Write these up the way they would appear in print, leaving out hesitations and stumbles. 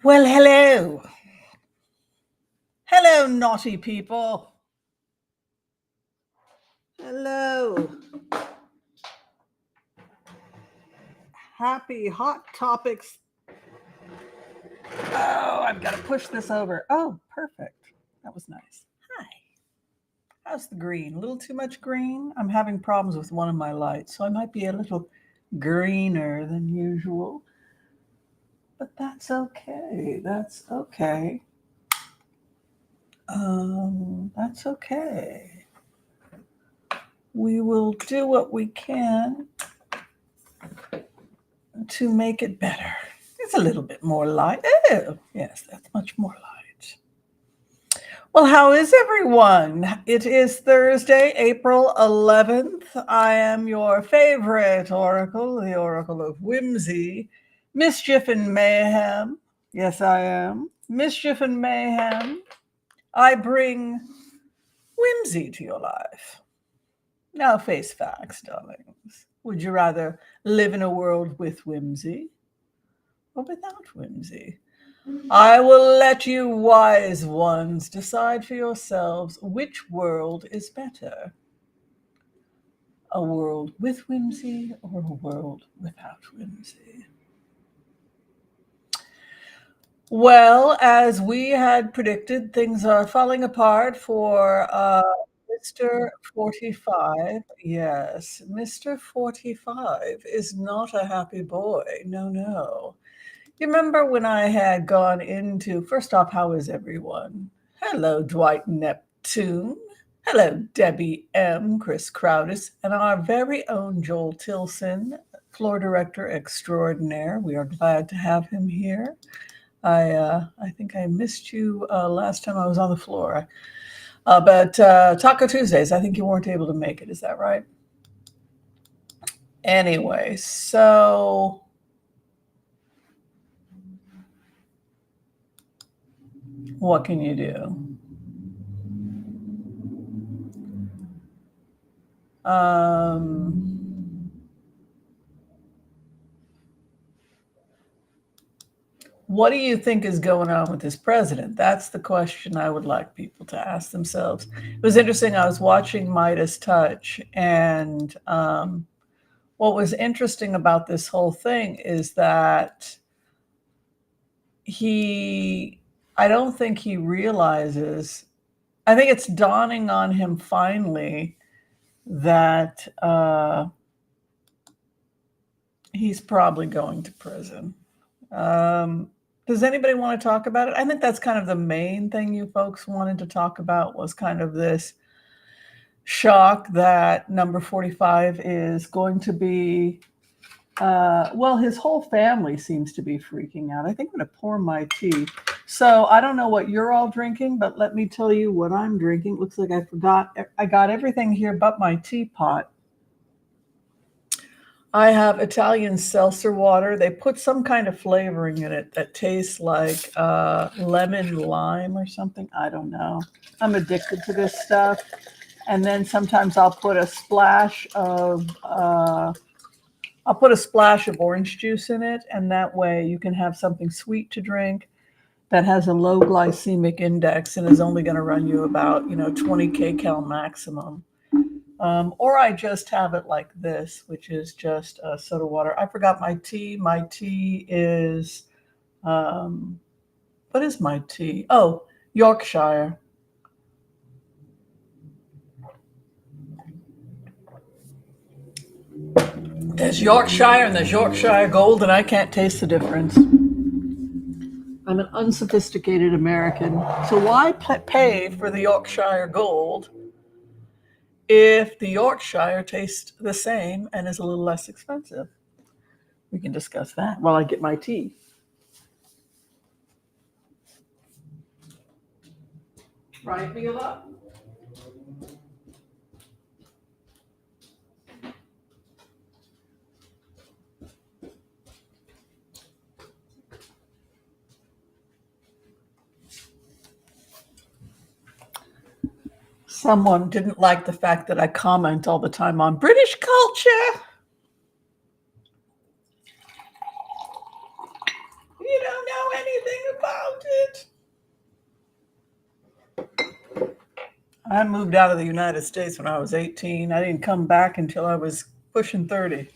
Well, hello. Hello, naughty people. Hello. Happy Hot Topics. Oh, I've got to push this over. Oh, perfect. That was nice. Hi. How's the green? A little too much green? I'm having problems with one of my lights, so I might be a little greener than usual. But that's okay. That's okay. That's okay. We will do what we can to make it better. It's a little bit more light. Oh, yes, that's much more light. Well, how is everyone? It is Thursday, April 11th. I am your favorite oracle, the Oracle of Whimsy, Mischief and Mayhem. Yes, I am. Mischief and Mayhem. I bring whimsy to your life. Now face facts, darlings. Would you rather live in a world with whimsy or without whimsy? I will let you wise ones decide for yourselves which world is better. A world with whimsy or a world without whimsy? Well, as we had predicted, things are falling apart for Mr. 45. Yes, Mr. 45 is not a happy boy. No, no. You remember when I had gone into, first off, how is everyone? Hello, Dwight Neptune. Hello, Debbie M., Chris Crowdis, and our very own Joel Tilson, floor director extraordinaire. We are glad to have him here. I think I missed you last time I was on the floor. But Taco Tuesdays, I think you weren't able to make it. Is that right? Anyway, so what can you do? What do you think is going on with this president? That's the question I would like people to ask themselves. It was interesting. I was watching Midas Touch, and what was interesting about this whole thing is that I don't think he realizes, I think it's dawning on him finally that he's probably going to prison. Does anybody want to talk about it? I think that's kind of the main thing you folks wanted to talk about, was kind of this shock that number 45 is going to be, well, his whole family seems to be freaking out. I think I'm going to pour my tea. So I don't know what you're all drinking, but let me tell you what I'm drinking. Looks like I got everything here but my teapot. I have Italian seltzer water. They put some kind of flavoring in it that tastes like lemon lime or something. I don't know. I'm addicted to this stuff. And then sometimes I'll put a splash of orange juice in it, and that way you can have something sweet to drink that has a low glycemic index and is only going to run you about 20 kcal maximum. Or I just have it like this, which is just soda water. I forgot my tea. My tea is, what is my tea? Oh, Yorkshire. There's Yorkshire and there's Yorkshire Gold, and I can't taste the difference. I'm an unsophisticated American. So why pay for the Yorkshire Gold if the Yorkshire tastes the same and is a little less expensive? We can discuss that while I get my tea. Right, Viola? Someone didn't like the fact that I comment all the time on British culture. You don't know anything about it. I moved out of the United States when I was 18. I didn't come back until I was pushing 30.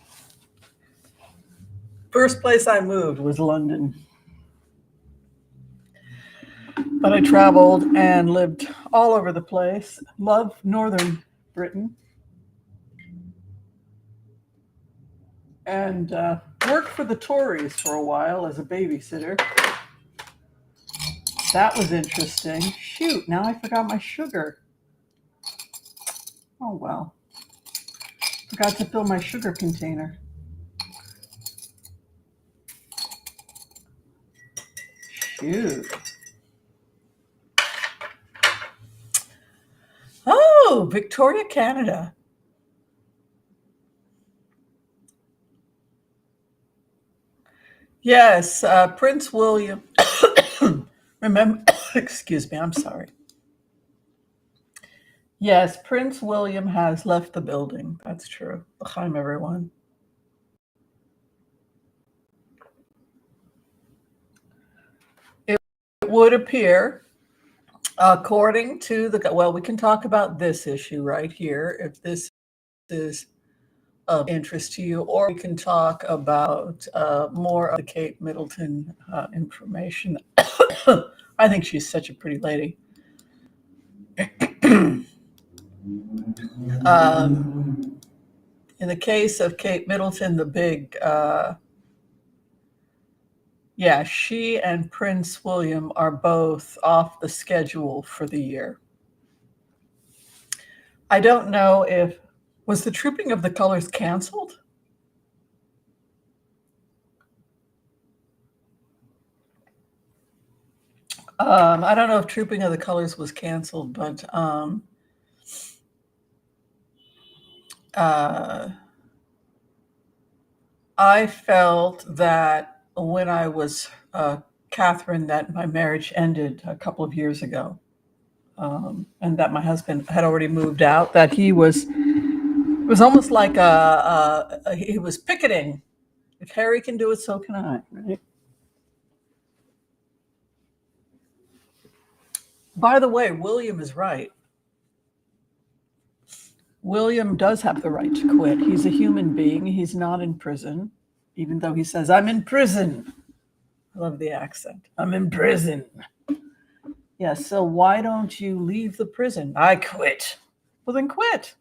First place I moved was London. But I traveled and lived all over the place. Loved Northern Britain. And worked for the Tories for a while as a babysitter. That was interesting. Shoot, now I forgot my sugar. Oh, well. Forgot to fill my sugar container. Shoot. Oh, Victoria, Canada. Yes, Prince William. Remember, excuse me, I'm sorry. Yes, Prince William has left the building. That's true. L'chaim, everyone. It would appear, according to the, well, we can talk about this issue right here if this is of interest to you, or we can talk about more of the Kate Middleton information. I think she's such a pretty lady. In the case of Kate Middleton, the big, yeah, she and Prince William are both off the schedule for the year. I don't know if, was the Trooping of the Colors canceled? I don't know if Trooping of the Colors was canceled, but I felt that when I was Catherine, that my marriage ended a couple of years ago, and that my husband had already moved out. That he was, it was almost like he was picketing. If Harry can do it, so can I. Right? By the way, William is right. William does have the right to quit. He's a human being. He's not in prison, even though he says, I'm in prison. I love the accent. I'm in prison. Yeah, so why don't you leave the prison? I quit. Well, then quit.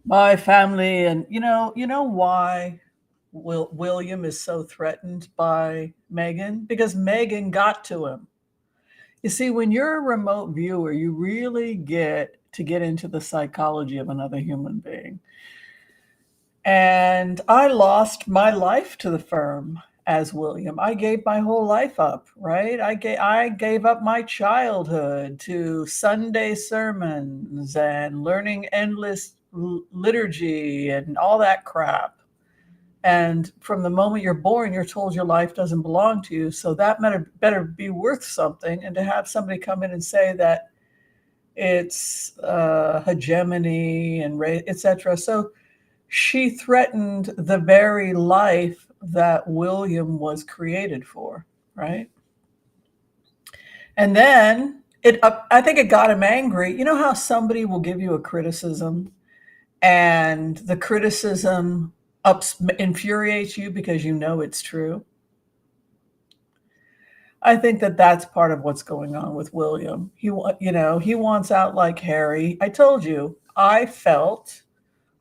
My family, and you know why William is so threatened by Meghan? Because Meghan got to him. You see, when you're a remote viewer, you really get to get into the psychology of another human being. And I lost my life to the firm as William. I gave my whole life up, right? I gave up my childhood to Sunday sermons and learning endless liturgy and all that crap. And from the moment you're born, you're told your life doesn't belong to you. So that better be worth something. And to have somebody come in and say that it's hegemony and race, etc. So she threatened the very life that William was created for, right? And then I think it got him angry. You know how somebody will give you a criticism and the criticism infuriates you because you know it's true? I think that that's part of what's going on with William. He wants out like Harry. I told you, I felt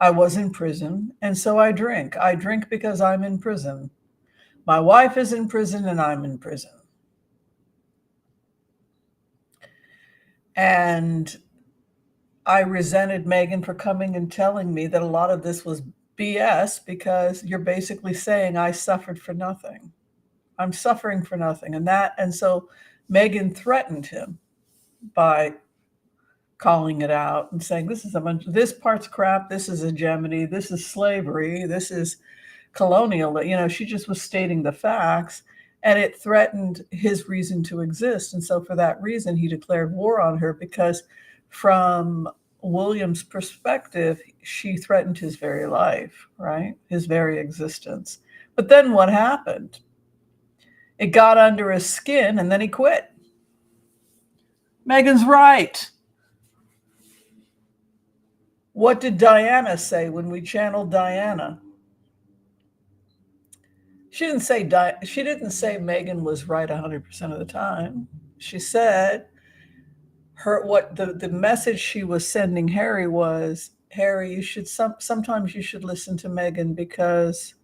I was in prison, and so I drink. I drink because I'm in prison. My wife is in prison, and I'm in prison. And I resented Meghan for coming and telling me that a lot of this was BS because you're basically saying I suffered for nothing. I'm suffering for nothing. And so Meghan threatened him by calling it out and saying, this part's crap. This is hegemony. This is slavery. This is colonial. She just was stating the facts, and it threatened his reason to exist. And so for that reason, he declared war on her, because from William's perspective, she threatened his very life, right? His very existence. But then what happened? It got under his skin and then he quit. Meghan's right. What did Diana say when we channeled Diana? She didn't say Meghan was right 100% of the time. She said the message she was sending Harry was, Harry, you should sometimes you should listen to Meghan because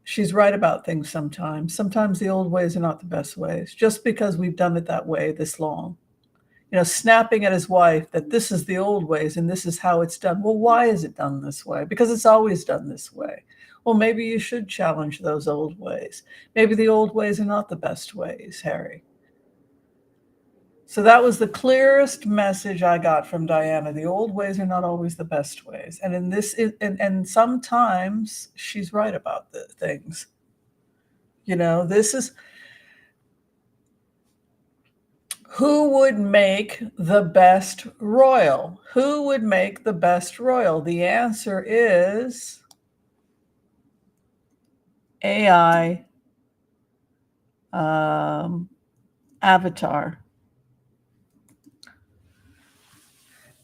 she's right about things sometimes. Sometimes the old ways are not the best ways, just because we've done it that way this long. Snapping at his wife that this is the old ways and this is how it's done. Well, why is it done this way? Because it's always done this way. Well, maybe you should challenge those old ways. Maybe the old ways are not the best ways, Harry. So that was the clearest message I got from Diana. The old ways are not always the best ways. And and sometimes she's right about the things. This is who would make the best royal? Who would make the best royal? The answer is AI avatar.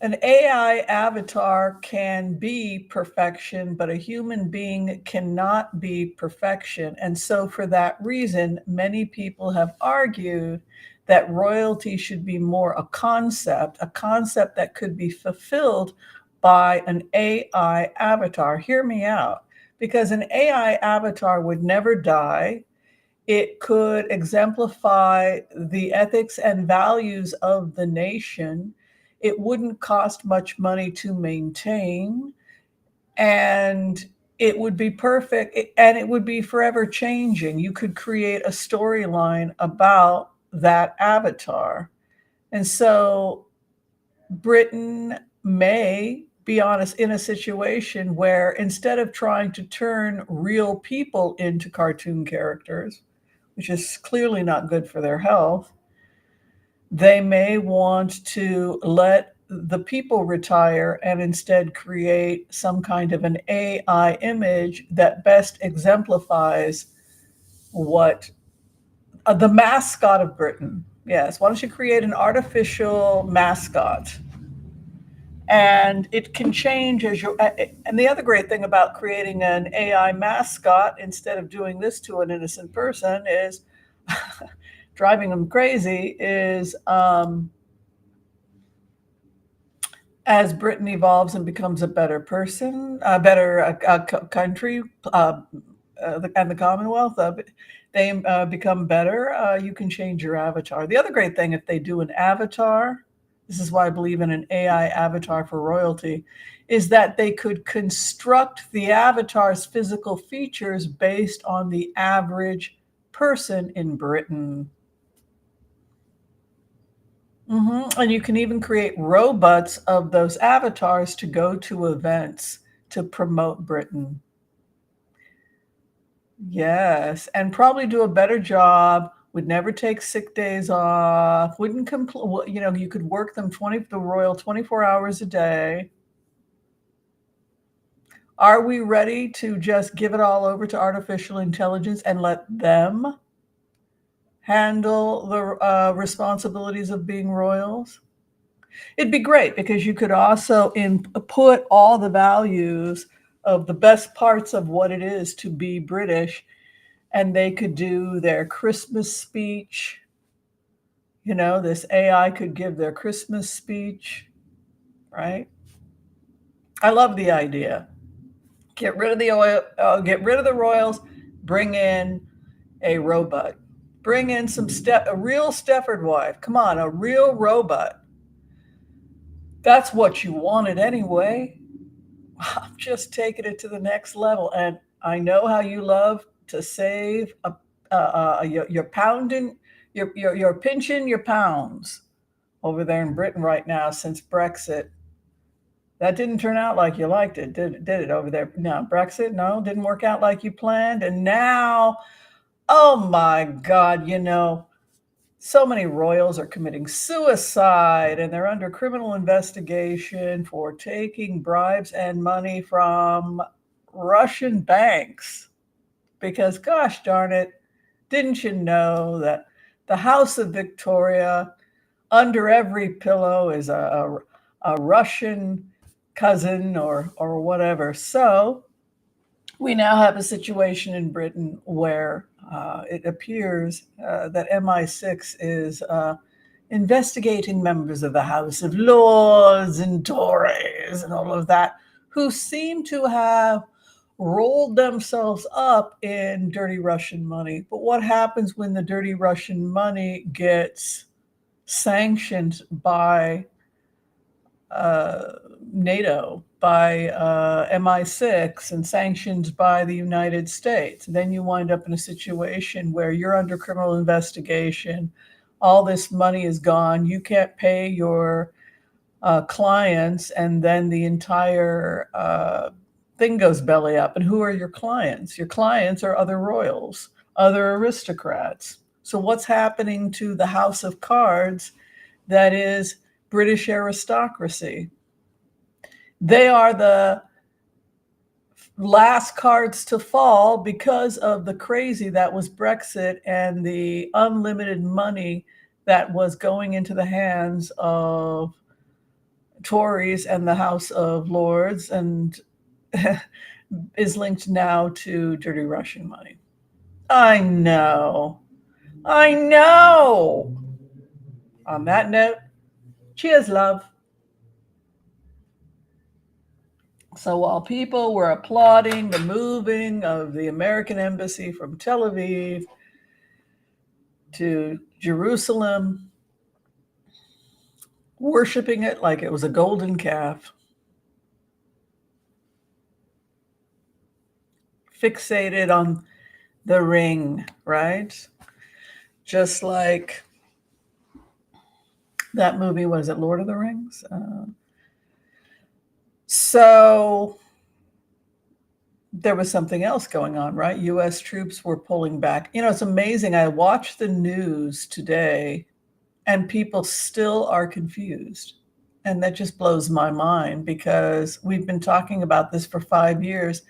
An AI avatar can be perfection, but a human being cannot be perfection. And so, for that reason, many people have argued that royalty should be more a concept that could be fulfilled by an AI avatar. Hear me out, because an AI avatar would never die. It could exemplify the ethics and values of the nation. It wouldn't cost much money to maintain, and it would be perfect, and it would be forever changing. You could create a storyline about that avatar. And so Britain may be honest in a situation where instead of trying to turn real people into cartoon characters, which is clearly not good for their health, they may want to let the people retire and instead create some kind of an AI image that best exemplifies what the mascot of Britain. Yes, why don't you create an artificial mascot? And it can change as you. And the other great thing about creating an AI mascot instead of doing this to an innocent person is driving them crazy. Is as Britain evolves and becomes a better person, a better country, and the Commonwealth, they become better. You can change your avatar. The other great thing, if they do an avatar, this is why I believe in an AI avatar for royalty, is that they could construct the avatar's physical features based on the average person in Britain. And you can even create robots of those avatars to go to events to promote Britain. Yes, and probably do a better job, would never take sick days off, wouldn't you could work them the royal 24 hours a day. Are we ready to just give it all over to artificial intelligence and let them handle the responsibilities of being royals? It'd be great because you could also put all the values of the best parts of what it is to be British, and they could do their Christmas speech. This AI could give their Christmas speech, right? I love the idea. Get rid of get rid of the royals, bring in a robot. Bring in a real Stepford wife. Come on, a real robot. That's what you wanted anyway. I'm just taking it to the next level. And I know how you love to save you're pounding, you're pinching your pounds over there in Britain right now since Brexit. That didn't turn out like you liked it, did it over there? No, Brexit, no, didn't work out like you planned. And now, oh my God, so many royals are committing suicide and they're under criminal investigation for taking bribes and money from Russian banks. Because, gosh darn it, Didn't you know that the House of Victoria, under every pillow is a Russian cousin or whatever? So we now have a situation in Britain where it appears that MI6 is investigating members of the House of Lords and Tories and all of that who seem to have rolled themselves up in dirty Russian money. But what happens when the dirty Russian money gets sanctioned by NATO, by MI6, and sanctioned by the United States? Then you wind up in a situation where you're under criminal investigation. All this money is gone. You can't pay your clients, and then the entire thing goes belly up. And who are your clients? Your clients are other royals, other aristocrats. So what's happening to the house of cards that is British aristocracy? They are the last cards to fall because of the crazy that was Brexit and the unlimited money that was going into the hands of Tories and the House of Lords, and is linked now to dirty Russian money. I know. On that note, cheers, love. So while people were applauding the moving of the American embassy from Tel Aviv to Jerusalem, worshiping it like it was a golden calf, fixated on the ring, right? Just like that movie, was it Lord of the Rings? So there was something else going on, right? U.S. troops were pulling back. You know, it's amazing. I watched the news today and people still are confused. And that just blows my mind because we've been talking about this for 5 years.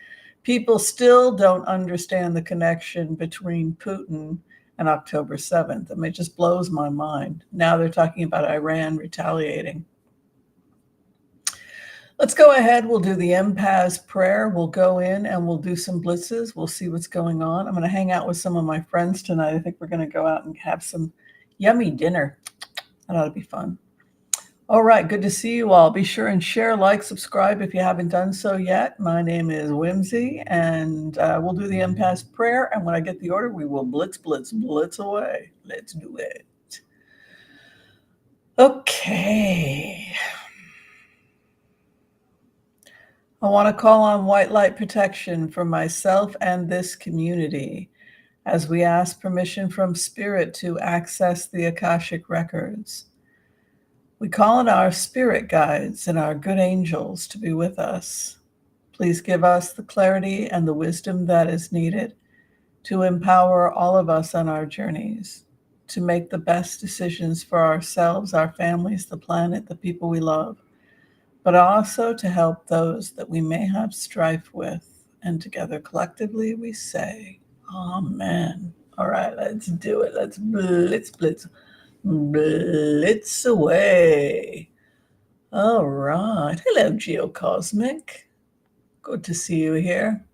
People still don't understand the connection between Putin and October 7th. I mean, it just blows my mind. Now they're talking about Iran retaliating. Let's go ahead. We'll do the empath prayer. We'll go in and we'll do some blitzes. We'll see what's going on. I'm going to hang out with some of my friends tonight. I think we're going to go out and have some yummy dinner. That ought to be fun. All right. Good to see you all. Be sure and share, like, subscribe if you haven't done so yet. My name is Whimsy, and we'll do the empath prayer. And when I get the order, we will blitz away. Let's do it. Okay. I want to call on white light protection for myself and this community as we ask permission from Spirit to access the Akashic records. We call on our spirit guides and our good angels to be with us. Please give us the clarity and the wisdom that is needed to empower all of us on our journeys, to make the best decisions for ourselves, our families, the planet, the people we love, but also to help those that we may have strife with. And together, collectively, we say, Amen. All right, let's do it. Let's blitz away. All right. Hello, Geocosmic. Good to see you here.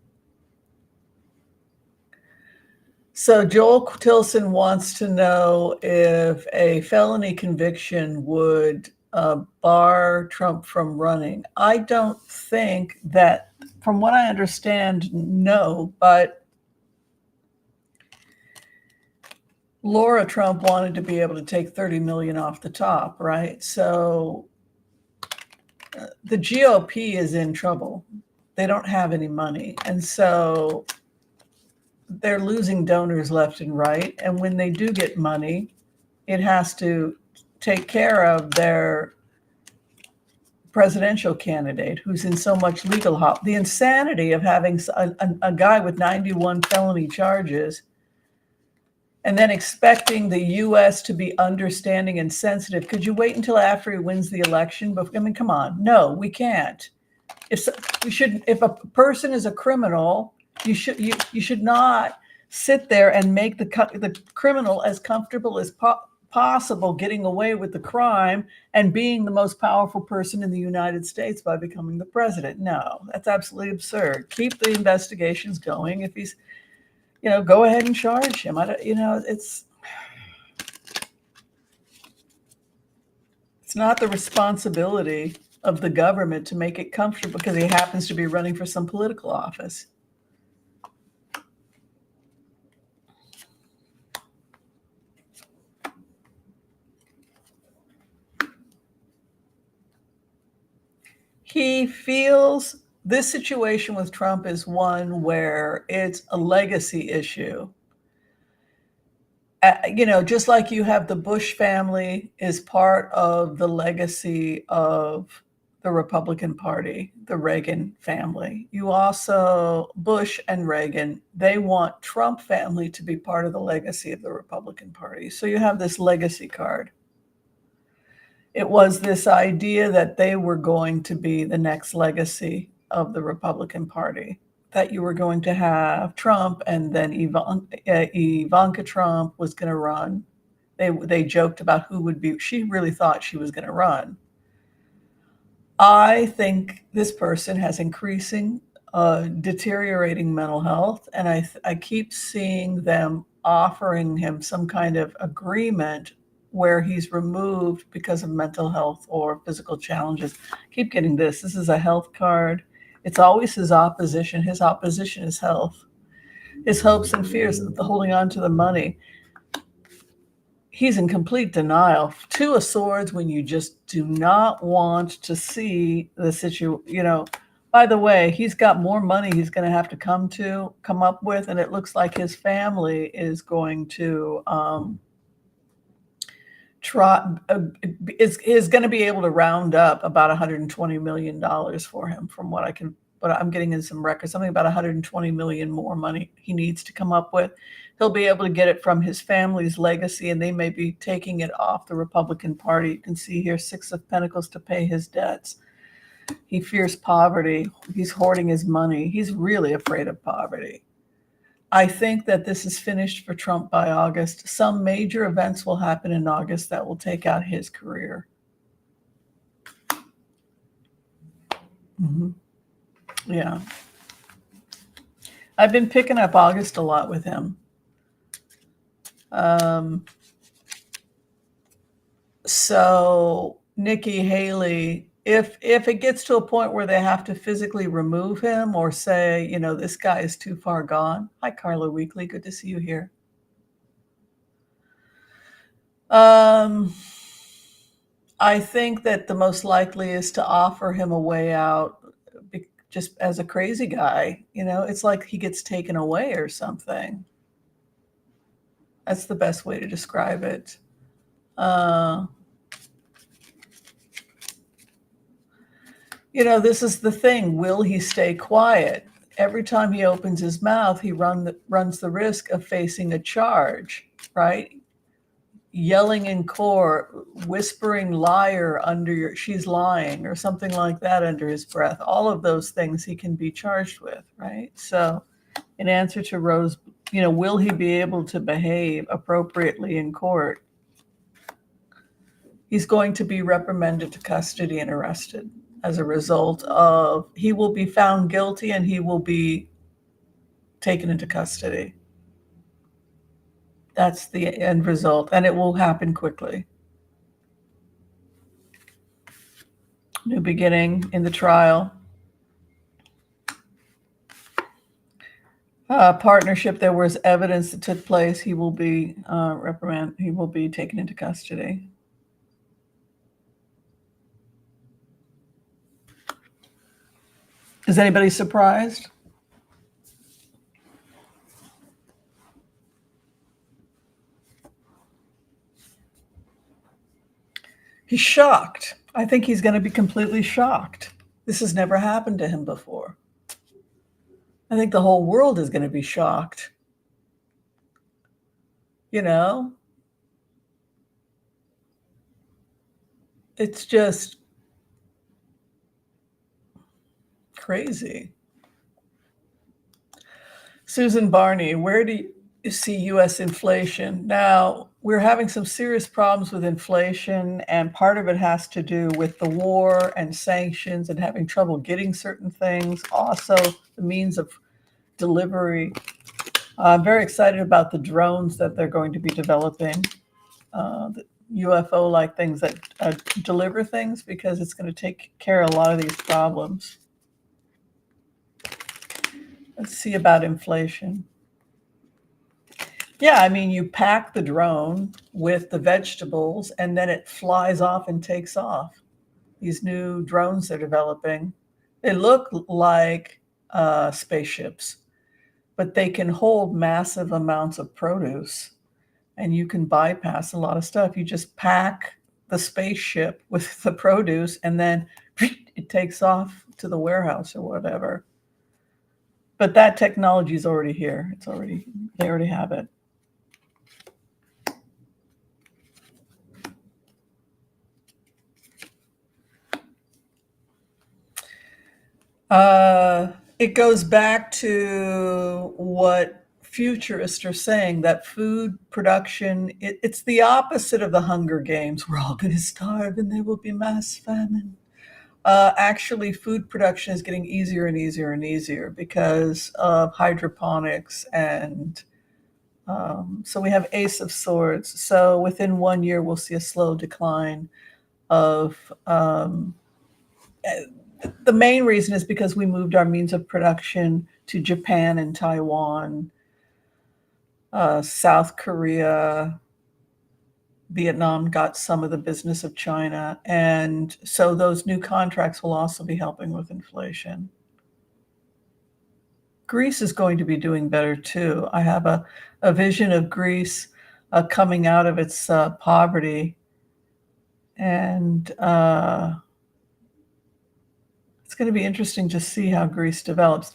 So Joel Tilson wants to know if a felony conviction would bar Trump from running. I don't think that, from what I understand, no, but Laura Trump wanted to be able to take 30 million off the top, right? So the GOP is in trouble. They don't have any money. And so they're losing donors left and right. And when they do get money, it has to take care of their presidential candidate who's in so much legal hop. The insanity of having a guy with 91 felony charges and then expecting the U.S. to be understanding and sensitive. Could you wait until after he wins the election? But I mean, come on. No, we can't. If a person is a criminal, you should not sit there and make the criminal as comfortable as possible getting away with the crime and being the most powerful person in the United States by becoming the president. No, that's absolutely absurd. Keep the investigations going. If he's, go ahead and charge him. It's not the responsibility of the government to make it comfortable because he happens to be running for some political office. He feels this situation with Trump is one where it's a legacy issue. Just like you have the Bush family is part of the legacy of the Republican Party, the Reagan family. You also, Bush and Reagan, they want Trump family to be part of the legacy of the Republican Party. So you have this legacy card. It was this idea that they were going to be the next legacy of the Republican Party, that you were going to have Trump and then Ivanka Trump was going to run. They joked about who would be, she really thought she was going to run. I think this person has increasing, deteriorating mental health, and I keep seeing them offering him some kind of agreement where he's removed because of mental health or physical challenges. Keep getting this. This is a health card. It's always his opposition. His opposition is health. His hopes and fears of holding on to the money. He's in complete denial. Two of Swords when you just do not want to see the situation. By the way, he's got more money he's going to have to come up with, and it looks like his family is going to is going to be able to round up about $120 million for him but I'm getting in some records, something about 120 million more money he needs to come up with. He'll be able to get it from his family's legacy, and they may be taking it off the Republican Party. You can see here, 6 of Pentacles to pay his debts. He fears poverty. He's hoarding his money. He's really afraid of poverty. I think that this is finished for Trump by August. Some major events will happen in August that will take out his career. Mm-hmm. Yeah. I've been picking up August a lot with him. So Nikki Haley, if it gets to a point where they have to physically remove him or say, this guy is too far gone. Hi, Carla Weekly. Good to see you here. I think that the most likely is to offer him a way out just as a crazy guy. It's like he gets taken away or something. That's the best way to describe it. This is the thing. Will he stay quiet? Every time he opens his mouth, he runs the risk of facing a charge, right? Yelling in court, whispering liar she's lying or something like that under his breath. All of those things he can be charged with, right? So in answer to Rose, will he be able to behave appropriately in court? He's going to be reprimanded to custody and arrested. As a result of, he will be found guilty and he will be taken into custody. That's the end result, and it will happen quickly. New beginning in the trial. Partnership, there was evidence that took place. He will be reprimanded. He will be taken into custody. Is anybody surprised? He's shocked. I think he's going to be completely shocked. This has never happened to him before. I think the whole world is going to be shocked. It's just crazy. Susan Barney, where do you see US inflation. Now, we're having some serious problems with inflation, and part of it has to do with the war and sanctions and having trouble getting certain things. Also, the means of delivery. I'm very excited about the drones that they're going to be developing, the UFO like things that deliver things, because it's going to take care of a lot of these problems. Let's see about inflation. Yeah, I mean, you pack the drone with the vegetables and then it flies off and takes off. These new drones they're developing, they look like spaceships, but they can hold massive amounts of produce and you can bypass a lot of stuff. You just pack the spaceship with the produce and then it takes off to the warehouse or whatever. But that technology is already here. They already have it. It goes back to what futurists are saying, that food production, it's the opposite of the Hunger Games. We're all going to starve and there will be mass famine. Actually, food production is getting easier and easier and easier because of hydroponics. And so we have Ace of Swords. So within 1 year, we'll see a slow decline of the main reason is because we moved our means of production to Japan and Taiwan, South Korea, Vietnam got some of the business of China. And so those new contracts will also be helping with inflation. Greece is going to be doing better too. I have a vision of Greece coming out of its poverty. And it's going to be interesting to see how Greece develops.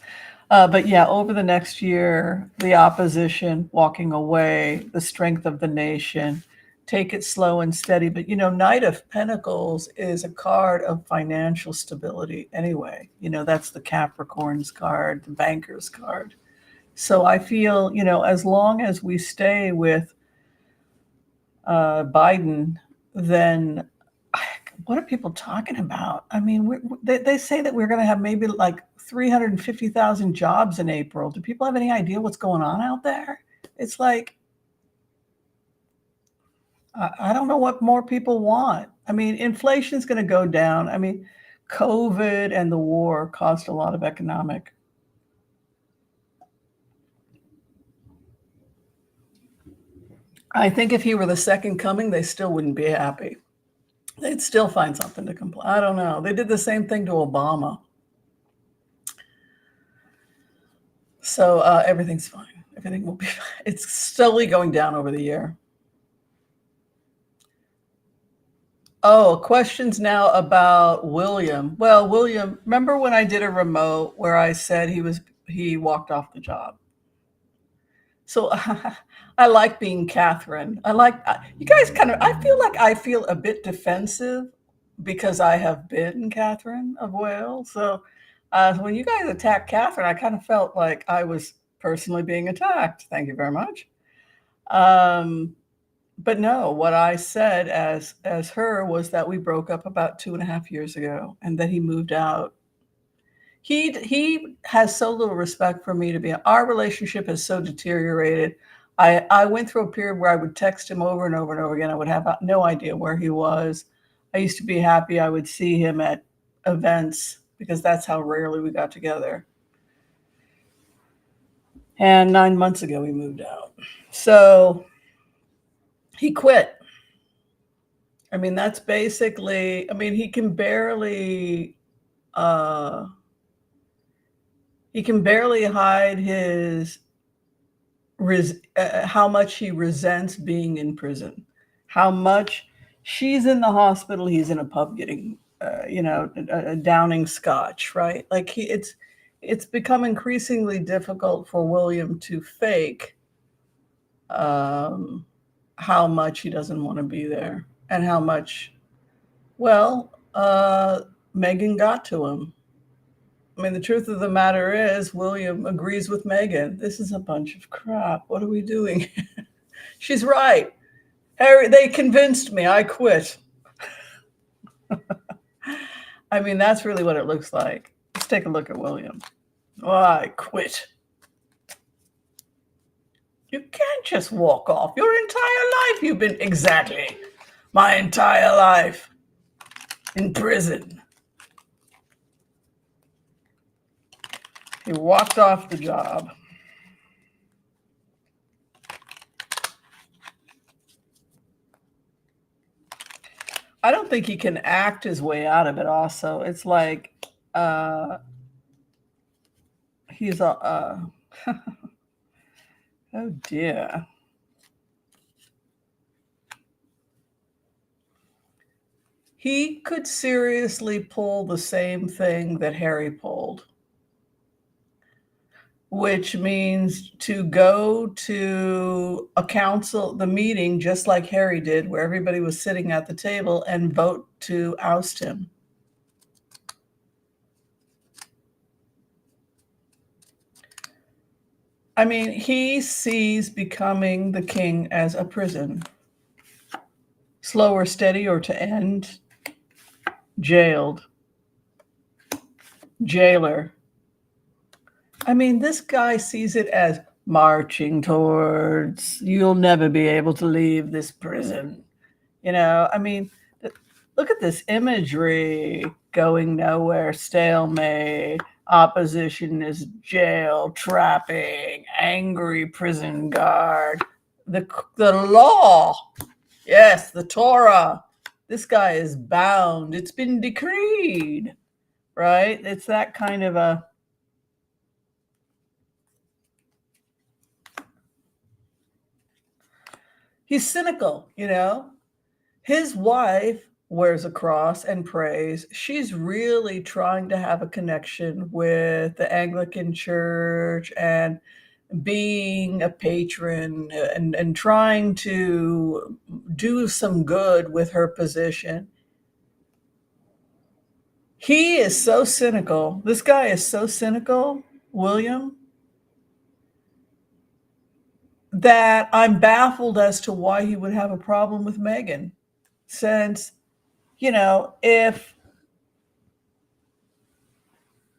But yeah, over the next year, the opposition walking away, the strength of the nation, take it slow and steady. But, Knight of Pentacles is a card of financial stability anyway. That's the Capricorn's card, the banker's card. So I feel, as long as we stay with Biden, then what are people talking about? I mean, they say that we're going to have maybe like 350,000 jobs in April. Do people have any idea what's going on out there? It's like, I don't know what more people want. I mean, inflation is going to go down. I mean, COVID and the war caused a lot of economic. I think if he were the second coming, they still wouldn't be happy. They'd still find something to complain. I don't know. They did the same thing to Obama. So everything's fine. Everything will be fine. It's slowly going down over the year. Oh, questions now about William. Well, William, remember when I did a remote where I said he walked off the job? So I like being Catherine. You guys I feel a bit defensive because I have been Catherine of Wales. So when you guys attacked Catherine, I kind of felt like I was personally being attacked. Thank you very much. But no, what I said as her was that we broke up about 2.5 years ago and that he moved out. He has so little respect for me. Our relationship has so deteriorated. I went through a period where I would text him over and over and over again. I would have no idea where he was. I used to be happy I would see him at events because that's how rarely we got together. And 9 months ago, we moved out. So he quit. I mean, that's basically, he can barely hide his how much he resents being in prison, how much she's in the hospital, he's in a pub getting, downing scotch, right? Like it's become increasingly difficult for William to fake how much he doesn't want to be there and how much, Megan got to him. I mean, the truth of the matter is, William agrees with Megan. This is a bunch of crap. What are we doing? She's right. Harry, they convinced me. I quit. I mean, that's really what it looks like. Let's take a look at William. Oh, I quit. You can't just walk off. Your entire life you've been exactly my entire life in prison. He walked off the job. I don't think he can act his way out of it also. It's like he's a oh dear. He could seriously pull the same thing that Harry pulled, which means to go to a council, the meeting, just like Harry did, where everybody was sitting at the table, and vote to oust him. I mean, he sees becoming the king as a prison. Slow or steady or to end, jailed, jailer. I mean, this guy sees it as marching towards, you'll never be able to leave this prison. You know, I mean, look at this imagery, going nowhere, stalemate, opposition is jail, trapping, angry prison guard, the law. Yes, the Torah. This guy is bound. It's been decreed, right? It's that kind of a... He's cynical, you know? His wife wears a cross and prays. She's really trying to have a connection with the Anglican Church and being a patron and trying to do some good with her position. He is so cynical. This guy is so cynical, William, that I'm baffled as to why he would have a problem with Megan. Since, you know, if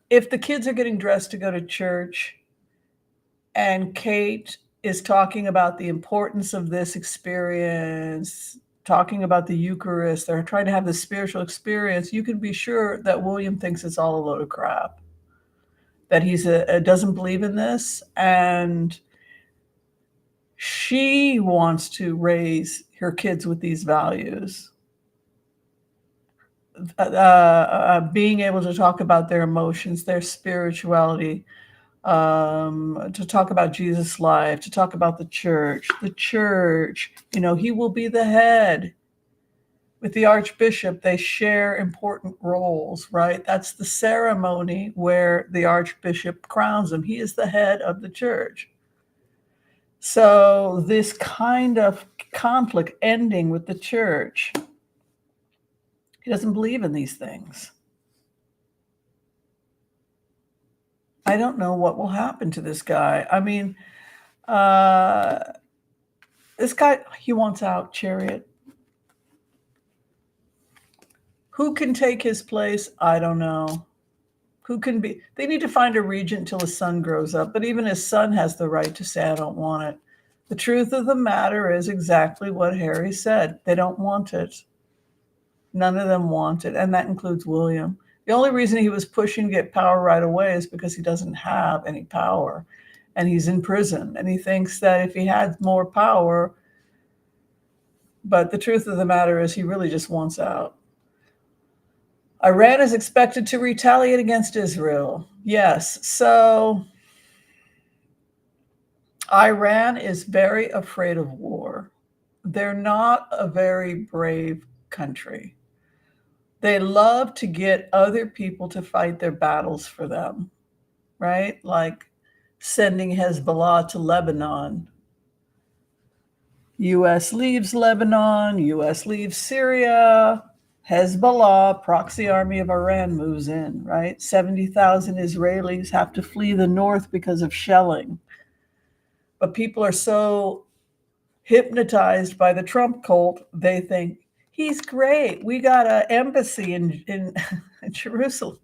the kids are getting dressed to go to church and Kate is talking about the importance of this experience, talking about the Eucharist, they're trying to have this spiritual experience, you can be sure that William thinks it's all a load of crap, that he's doesn't believe in this, and she wants to raise her kids with these values. Being able to talk about their emotions, their spirituality, to talk about Jesus' life, to talk about the church. The church, you know, he will be the head. With the archbishop, they share important roles, right? That's the ceremony where the archbishop crowns him. He is the head of the church. So this kind of conflict ending with the church, he doesn't believe in these things. I don't know what will happen to this guy. I mean, this guy, he wants out, Chariot. Who can take his place? I don't know. Who can be? They need to find a regent until his son grows up. But even his son has the right to say, I don't want it. The truth of the matter is exactly what Harry said. They don't want it. None of them want it. And that includes William. The only reason he was pushing to get power right away is because he doesn't have any power. And he's in prison. And he thinks that if he had more power, but the truth of the matter is he really just wants out. Iran is expected to retaliate against Israel. Yes. So Iran is very afraid of war. They're not a very brave country. They love to get other people to fight their battles for them, right? Like sending Hezbollah to Lebanon. U.S. leaves Lebanon, U.S. leaves Syria, Hezbollah, proxy army of Iran, moves in, right? 70,000 Israelis have to flee the north because of shelling. But people are so hypnotized by the Trump cult, they think, he's great. We got an embassy in Jerusalem.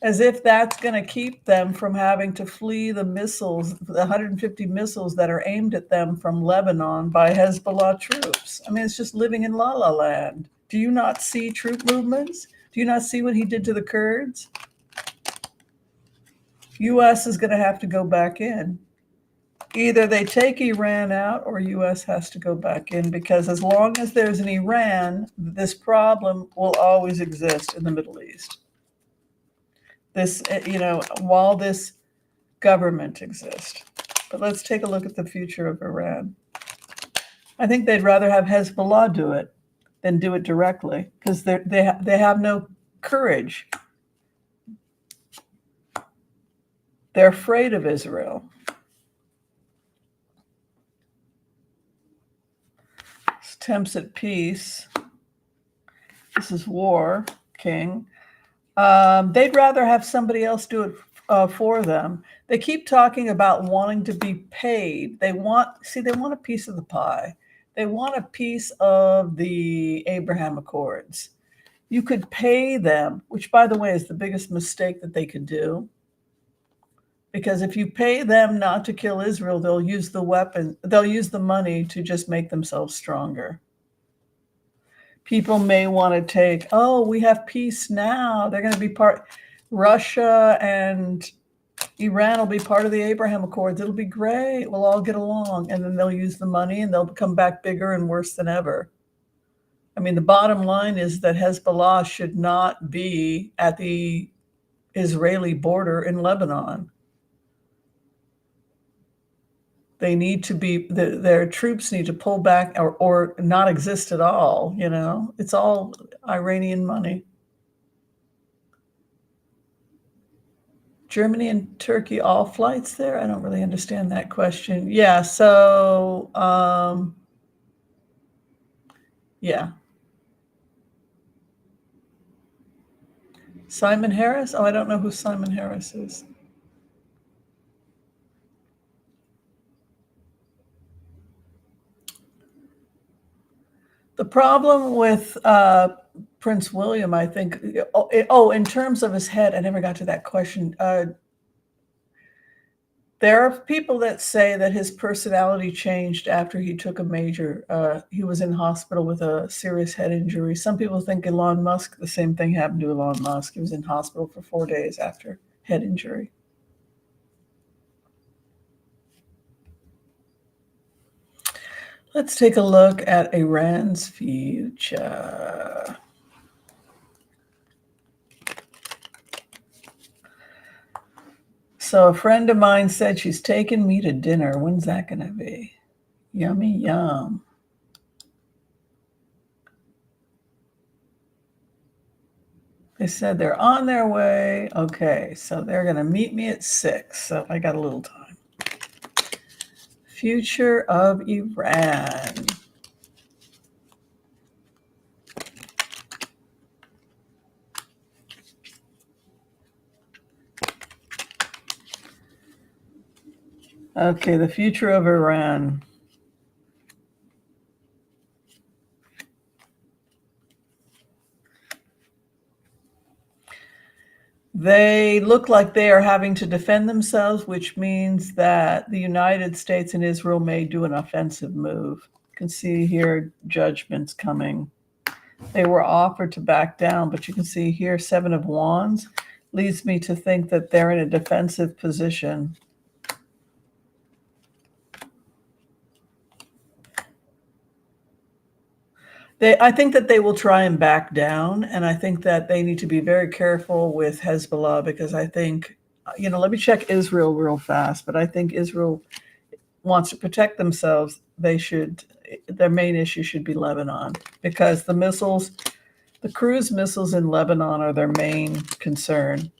As if that's going to keep them from having to flee the missiles, the 150 missiles that are aimed at them from Lebanon by Hezbollah troops. I mean, it's just living in la la land. Do you not see troop movements? Do you not see what he did to the Kurds? U.S. is going to have to go back in. Either they take Iran out or U.S. has to go back in, because as long as there's an Iran, this problem will always exist in the Middle East. This, while this government exists. But let's take a look at the future of Iran. I think they'd rather have Hezbollah do it than do it directly, because they have no courage. They're afraid of Israel. Attempts at peace. This is war, King. They'd rather have somebody else do it for them. They keep talking about wanting to be paid. They want a piece of the pie. They want a piece of the Abraham Accords. You could pay them, which, by the way, is the biggest mistake that they could do. Because if you pay them not to kill Israel, they'll use the money to just make themselves stronger. People may want to take, we have peace now. They're going to be Russia and Iran will be part of the Abraham Accords. It'll be great. We'll all get along. And then they'll use the money and they'll come back bigger and worse than ever. I mean, the bottom line is that Hezbollah should not be at the Israeli border in Lebanon. They need to be, their troops need to pull back or not exist at all. It's all Iranian money. Germany and Turkey, all flights there? I don't really understand that question. Yeah, so, yeah. Simon Harris? I don't know who Simon Harris is. The problem with Prince William, I think, in terms of his head, I never got to that question. There are people that say that his personality changed after he took he was in hospital with a serious head injury. Some people think Elon Musk, the same thing happened to Elon Musk. He was in hospital for 4 days after head injury. Let's take a look at Iran's future. So a friend of mine said she's taking me to dinner. When's that going to be? Yummy, yum. They said they're on their way. Okay, so they're going to meet me at 6. So I got a little time. Future of Iran. Okay, the future of Iran. They look like they are having to defend themselves, which means that the United States and Israel may do an offensive move. You can see here judgments coming. They were offered to back down, but you can see here 7 of Wands leads me to think that they're in a defensive position. I think that they will try and back down, and I think that they need to be very careful with Hezbollah, because I think, let me check Israel real fast, but I think Israel wants to protect themselves. Their main issue should be Lebanon, because the cruise missiles in Lebanon are their main concern.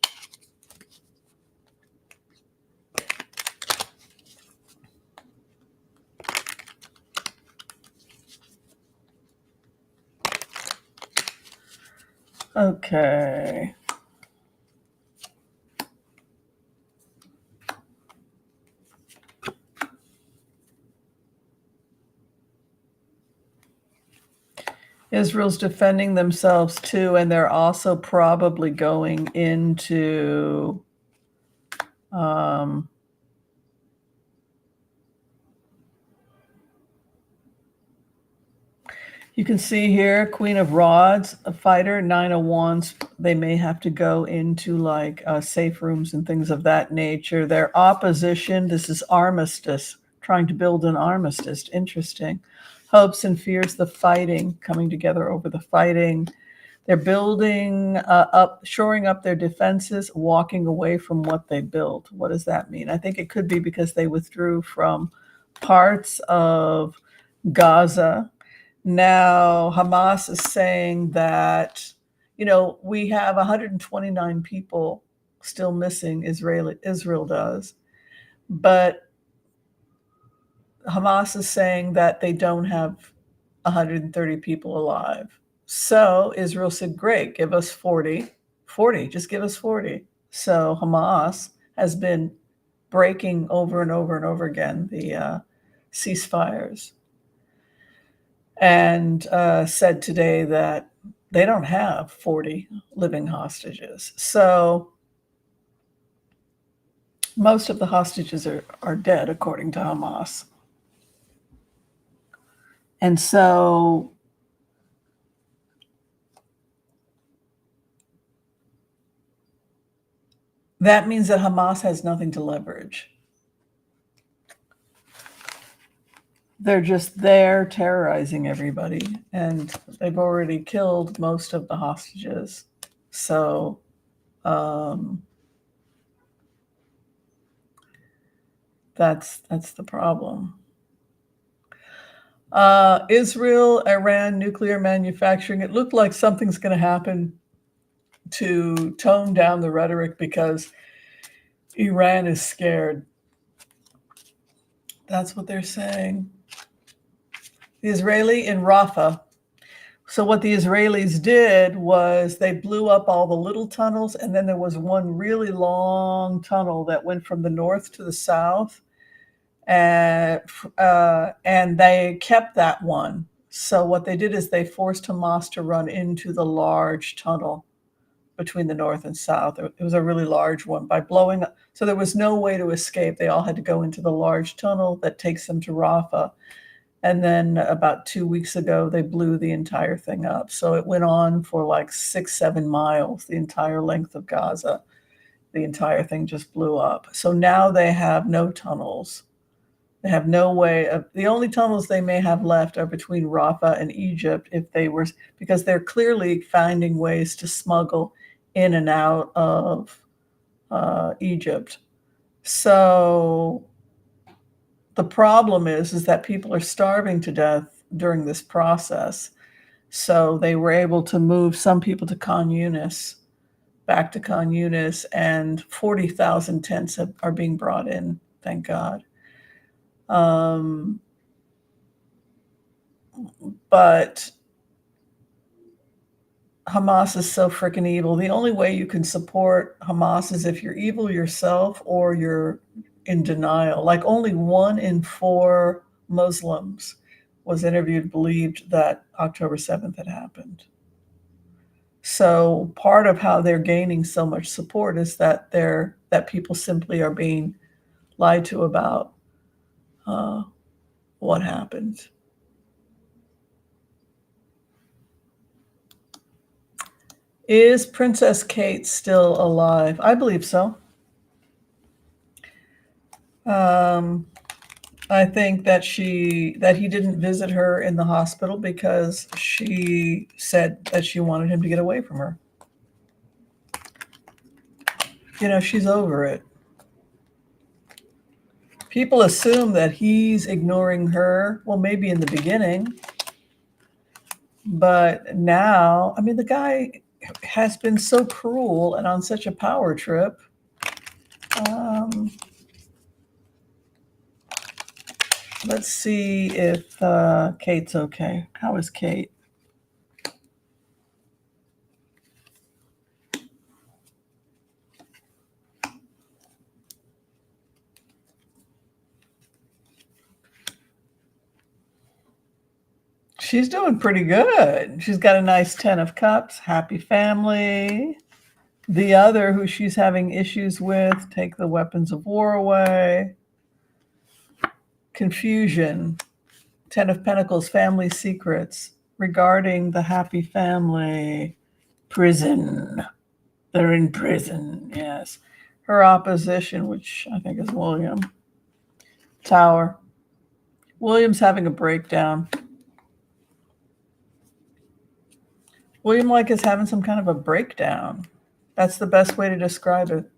Okay. Israel's defending themselves too, and they're also probably going into you can see here, Queen of Rods, a fighter, Nine of Wands. They may have to go into like safe rooms and things of that nature. Their opposition, this is armistice, trying to build an armistice. Interesting. Hopes and fears, the fighting, coming together over the fighting. They're building up, shoring up their defenses, walking away from what they built. What does that mean? I think it could be because they withdrew from parts of Gaza. Now, Hamas is saying that, we have 129 people still missing, Israel does. But Hamas is saying that they don't have 130 people alive. So Israel said, great, give us 40. 40, just give us 40. So Hamas has been breaking over and over and over again the ceasefires, and said today that they don't have 40 living hostages. So most of the hostages are dead, according to Hamas. And so that means that Hamas has nothing to leverage. They're just there terrorizing everybody, and they've already killed most of the hostages. So that's the problem. Israel, Iran, nuclear manufacturing. It looked like something's going to happen to tone down the rhetoric because Iran is scared. That's what they're saying. The Israeli in Rafah. So what the Israelis did was they blew up all the little tunnels, and then there was one really long tunnel that went from the north to the south, and they kept that one. So what they did is they forced Hamas to run into the large tunnel between the north and south. It was a really large one by blowing up. So there was no way to escape. They all had to go into the large tunnel that takes them to Rafah. And then about 2 weeks ago, they blew the entire thing up. So it went on for like 6-7 miles, the entire length of Gaza. The entire thing just blew up. So now they have no tunnels. They have no way of, the only tunnels they may have left are between Rafah and Egypt, because they're clearly finding ways to smuggle in and out of Egypt. So the problem is that people are starving to death during this process. So they were able to move some people to Khan Yunis, back to Khan Yunis, and 40,000 tents are being brought in, thank God. But Hamas is so freaking evil. The only way you can support Hamas is if you're evil yourself or you're in denial. Like only 1 in 4 Muslims was interviewed believed that October 7th had happened. So part of how they're gaining so much support is that people simply are being lied to about what happened. Is Princess Kate still alive? I believe so. I think that he didn't visit her in the hospital because she said that she wanted him to get away from her. She's over it. People assume that he's ignoring her. Well, maybe in the beginning. But now, I mean, the guy has been so cruel and on such a power trip. Let's see if Kate's okay. How is Kate? She's doing pretty good. She's got a nice 10 of cups, happy family. The other who she's having issues with, take the weapons of war away. Confusion, 10 of pentacles, family secrets regarding the happy family. Prison. They're in prison, yes. Her opposition, which I think is William. Tower. William's having a breakdown. William is having some kind of a breakdown. That's the best way to describe it.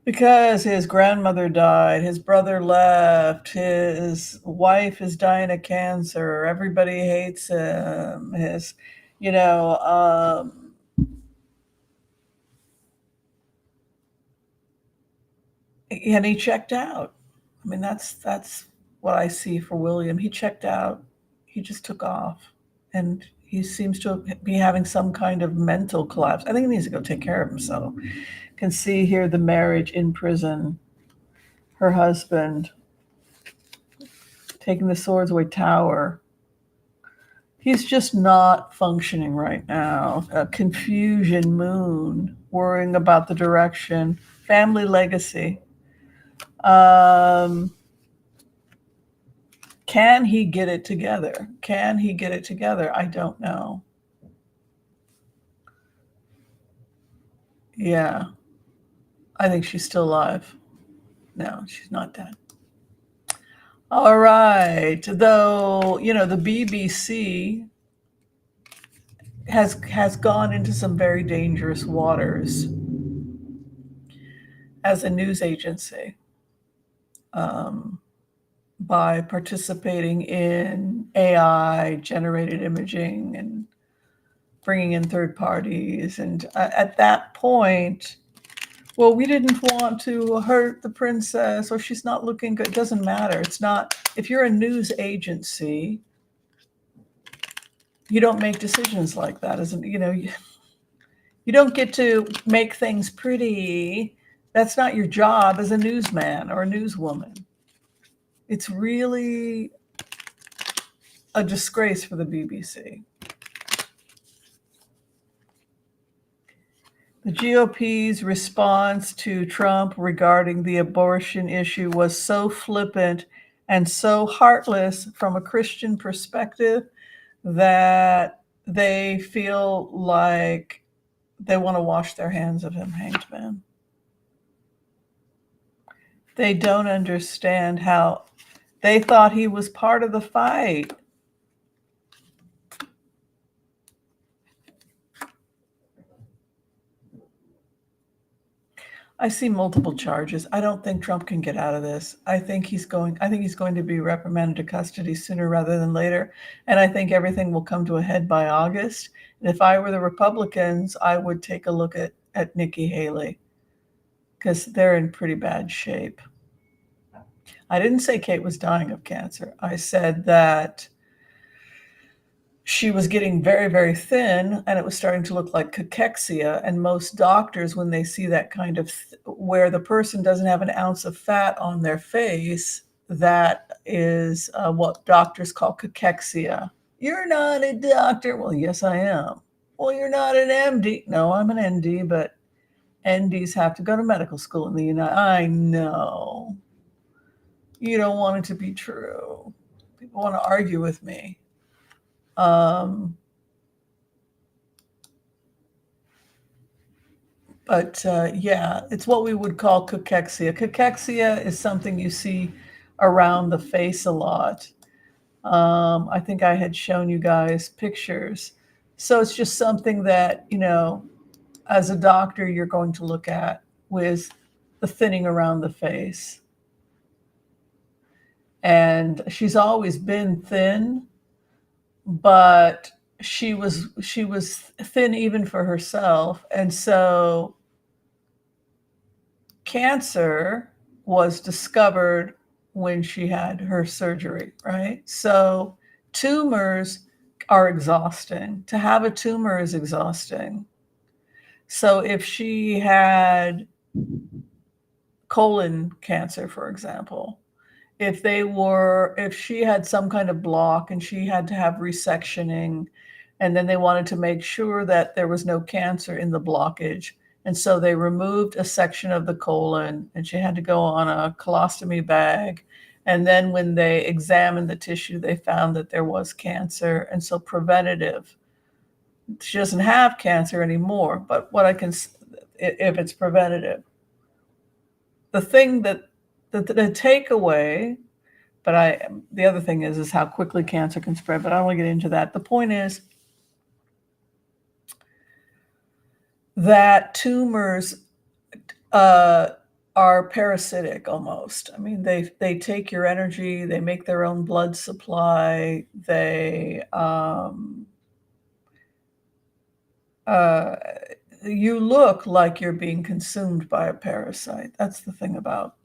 Because his grandmother died, his brother left, his wife is dying of cancer, everybody hates him, and he checked out. I mean, that's what I see for William. He checked out. He just took off. And he seems to be having some kind of mental collapse. I think he needs to go take care of himself. Can see here the marriage in prison. Her husband taking the swords away, Tower. He's just not functioning right now. Confusion, Moon, worrying about the direction, family legacy. Can he get it together? Can he get it together? I don't know. Yeah. I think she's still alive. No, she's not dead. All right. Though, the BBC has gone into some very dangerous waters as a news agency by participating in AI generated imaging and bringing in third parties. And at that point, well, we didn't want to hurt the princess, or she's not looking good. It doesn't matter. It's not, if you're a news agency, you don't make decisions like that. You don't get to make things pretty. That's not your job as a newsman or a newswoman. It's really a disgrace for the BBC. The GOP's response to Trump regarding the abortion issue was so flippant and so heartless from a Christian perspective that they feel like they want to wash their hands of him, hanged man. They don't understand how they thought he was part of the fight. I see multiple charges. I don't think Trump can get out of this. I think he's going to be reprimanded to custody sooner rather than later. And I think everything will come to a head by August. And if I were the Republicans, I would take a look at Nikki Haley, because they're in pretty bad shape. I didn't say Kate was dying of cancer. I said that she was getting very, very thin, and it was starting to look like cachexia. And most doctors, when they see that kind of where the person doesn't have an ounce of fat on their face, that is what doctors call cachexia. You're not a doctor. Well, yes, I am. Well, you're not an MD. No, I'm an ND, but NDs have to go to medical school in the United States. I know. You don't want it to be true. People want to argue with me. Yeah, it's what we would call cachexia. Cachexia is something you see around the face a lot. I think I had shown you guys pictures. So it's just something that, as a doctor, you're going to look at with the thinning around the face. And she's always been thin, but she was thin even for herself. And so cancer was discovered when she had her surgery, right? So tumors are exhausting. To have a tumor is exhausting. So if she had colon cancer, for example, if she had some kind of block and she had to have resectioning, and then they wanted to make sure that there was no cancer in the blockage. And so they removed a section of the colon and she had to go on a colostomy bag. And then when they examined the tissue, they found that there was cancer. And so preventative, she doesn't have cancer anymore, but what I can, if it's preventative, the thing that the takeaway, the other thing is how quickly cancer can spread, but I don't want to get into that. The point is that tumors are parasitic almost. I mean, they take your energy, they make their own blood supply, you look like you're being consumed by a parasite. That's the thing about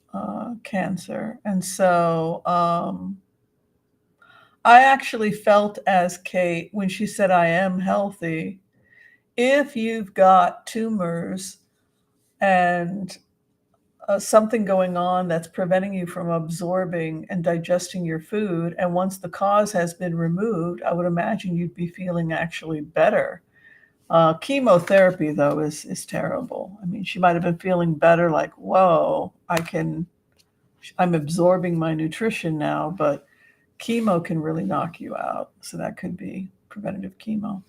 cancer. And so I actually felt as Kate, when she said, I am healthy, if you've got tumors and something going on that's preventing you from absorbing and digesting your food, and once the cause has been removed, I would imagine you'd be feeling actually better. Chemotherapy, though, is terrible. I mean, she might have been feeling better, like, whoa, I'm absorbing my nutrition now, but chemo can really knock you out. So that could be preventative chemo.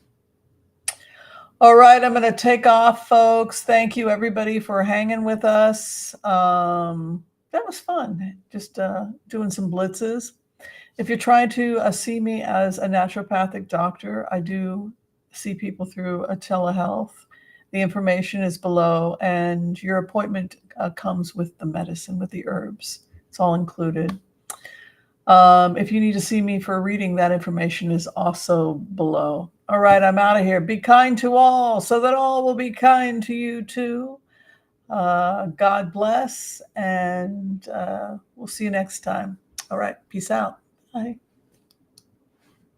All right, I'm going to take off, folks. Thank you, everybody, for hanging with us. That was fun, just doing some blitzes. If you're trying to see me as a naturopathic doctor, I do see people through a telehealth. The information is below, and your appointment comes with the medicine, with the herbs. It's all included. If you need to see me for a reading, that information is also below. All right, I'm out of here. Be kind to all so that all will be kind to you too. God bless, and we'll see you next time. All right, peace out. Bye.